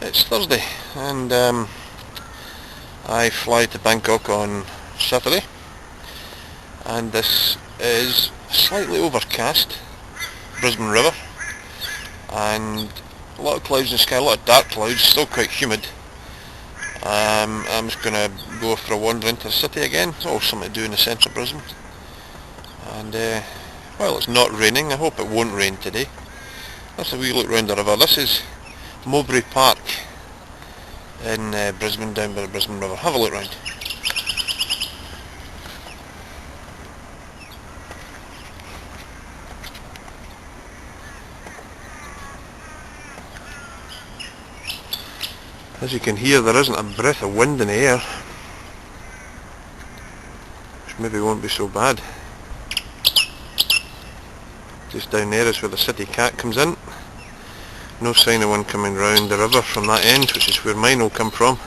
It's Thursday and I fly to Bangkok on Saturday, and this is slightly overcast Brisbane River and a lot of clouds in the sky, a lot of dark clouds, still quite humid. I'm just going to go for a wander into the city again. It's all something to do in the centre of Brisbane, and well, it's not raining. I hope it won't rain today. Let's have a wee look round the river. This is Mowbray Park in Brisbane, down by the Brisbane River. Have a look round. As you can hear, there isn't a breath of wind in the air, which maybe won't be so bad. Just down there is where the city cat comes in. No sign of one coming round the river from that end, which is where mine will come from.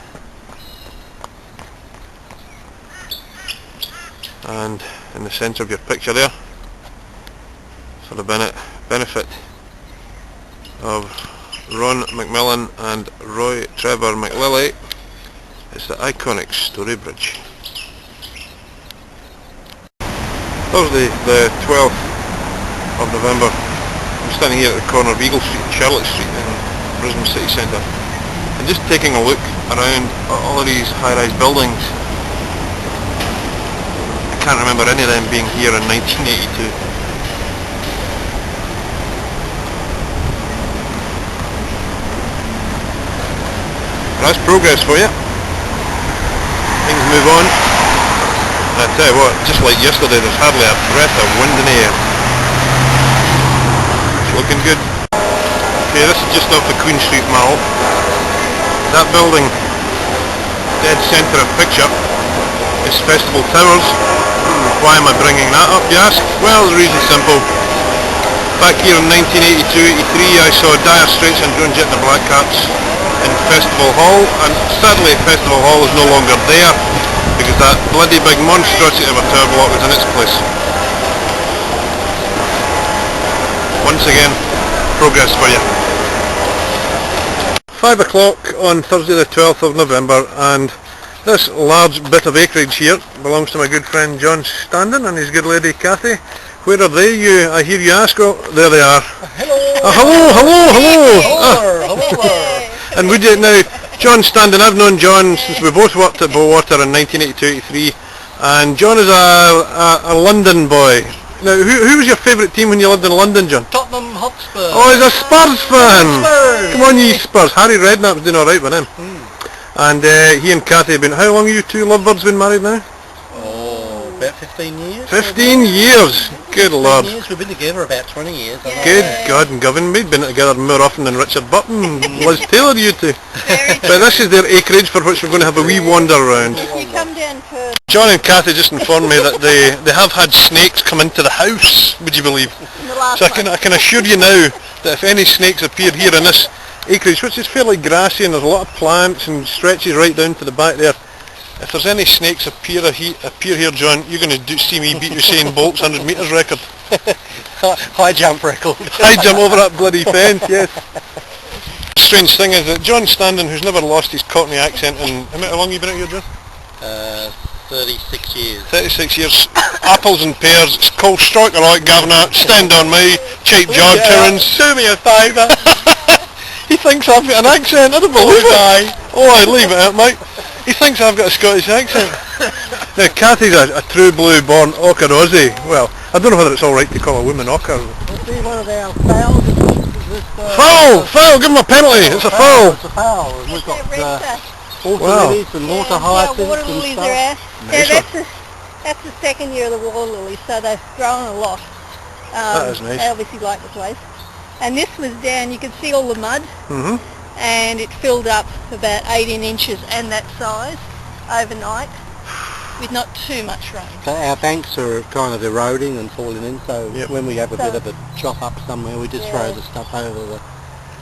And in the centre of your picture there, for the benefit of Ron McMillan and Roy Trevor McLilly, it's the iconic Story Bridge. Thursday the 12th of November. I'm standing here at the corner of Eagle Street and Charlotte Street in Brisbane City Centre, and just taking a look around all of these high-rise buildings. I can't remember any of them being here in 1982. That's progress for you. Things move on. And I tell you what, just like yesterday, there's hardly a breath of wind in the air. It's looking good. Okay, this is just off the Queen Street Mall. That building, dead centre of picture, is Festival Towers. Why am I bringing that up, you ask? Well, the reason's simple. Back here in 1982-83, I saw Dire Straits and Joan Jett and the Blackhearts in Festival Hall, and sadly Festival Hall is no longer there because that bloody big monstrosity of a tower block was in its place. Once again, progress for you. 5 o'clock on Thursday the 12th of November, and this large bit of acreage here belongs to my good friend Johnnie Standen and his good lady Kathy. Where are they, you? I hear you ask. Oh, there they are. Hello! Hello! And would you now, Johnnie Standen, I've known John since we both worked at Bowater in 1982-83, and John is a London boy. Now, who was your favourite team when you lived in London, John? Tottenham Hotspur. Oh, he's a Spurs fan! Come on, you Spurs. Harry Redknapp's doing alright with him. And he and Kathy have been, how long have you two lovebirds been married now? Oh, about 15 years. 15 years! Good lord. Years. We've been together about 20 years. Yeah. Good God and Govan, we've been together more often than Richard Burton and Liz Taylor, you two. But this is their acreage for which we're going to have a wee wander around. You come down first. John and Kathy just informed me that they have had snakes come into the house, would you believe? So I can assure you now that if any snakes appear here in this acreage, which is fairly grassy and there's a lot of plants and stretches right down to the back there, if there's any snakes appear here, John, you're going to see me beat Usain Bolt's 100 metres record. High jump record. High jump over that bloody fence, yes. The strange thing is that Johnnie Standen, who's never lost his Cockney accent, and how long have you been out here, John? 36 years. 36 years. Apples and pears. It's called Strike a Light, Governor. Stand on me. Cheap job, Terence. Do me a favour. He thinks I've got an accent. I don't believe it. Oh, I'd leave it out, mate. He thinks I've got a Scottish accent. Now, Kathy's a true blue born Ochre Aussie. Well, I don't know whether it's alright to call a woman Ochre. Let's see one of our fowls. Foul! Give him a penalty! It's a foul! It's a foul. We've got water lilies and water hyacinths water lilies are out. That's the second year of the water lilies, so they've grown a lot. That is nice. They obviously like the place. And this was down, you can see all the mud. And it filled up about 18 inches and that size overnight with not too much rain. So our banks are kind of eroding and falling in, so when we have a bit of a chop up somewhere, we just throw the stuff over the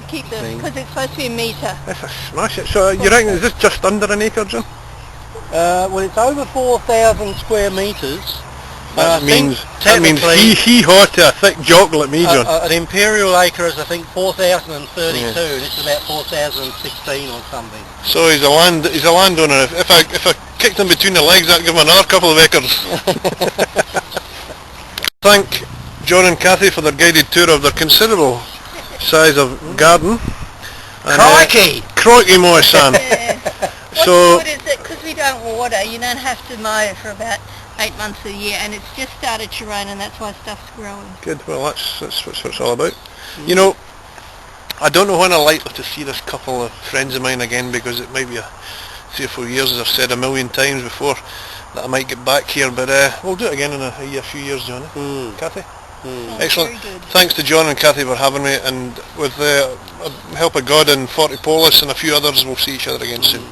keep the, because it's supposed to be a metre. That's a smash it. So you reckon, is this just under an acre, John? Well, it's over 4,000 square metres, That means technically hee-haw to a thick jock like me, John. an imperial acre is I think 4,032 and this is about 4,016 or something. So he's a landowner. If I kicked him between the legs, that'd give him another couple of acres. Thank John and Kathy for their guided tour of their considerable size of garden. Crikey! Crikey, my son. Yeah. So What's good is that because we don't water, you don't have to mow for about 8 months a year, and it's just started to rain, and that's why stuff's growing. good. Well, that's what it's all about. You know, I don't know when I'm likely to see this couple of friends of mine again, because it might be 3 or 4 years, as I've said a million times before, that I might get back here. But we'll do it again in a few years, John. Kathy. Excellent. Very good. Thanks to John and Kathy for having me, and with the help of God and 40 Polis and a few others, we'll see each other again soon.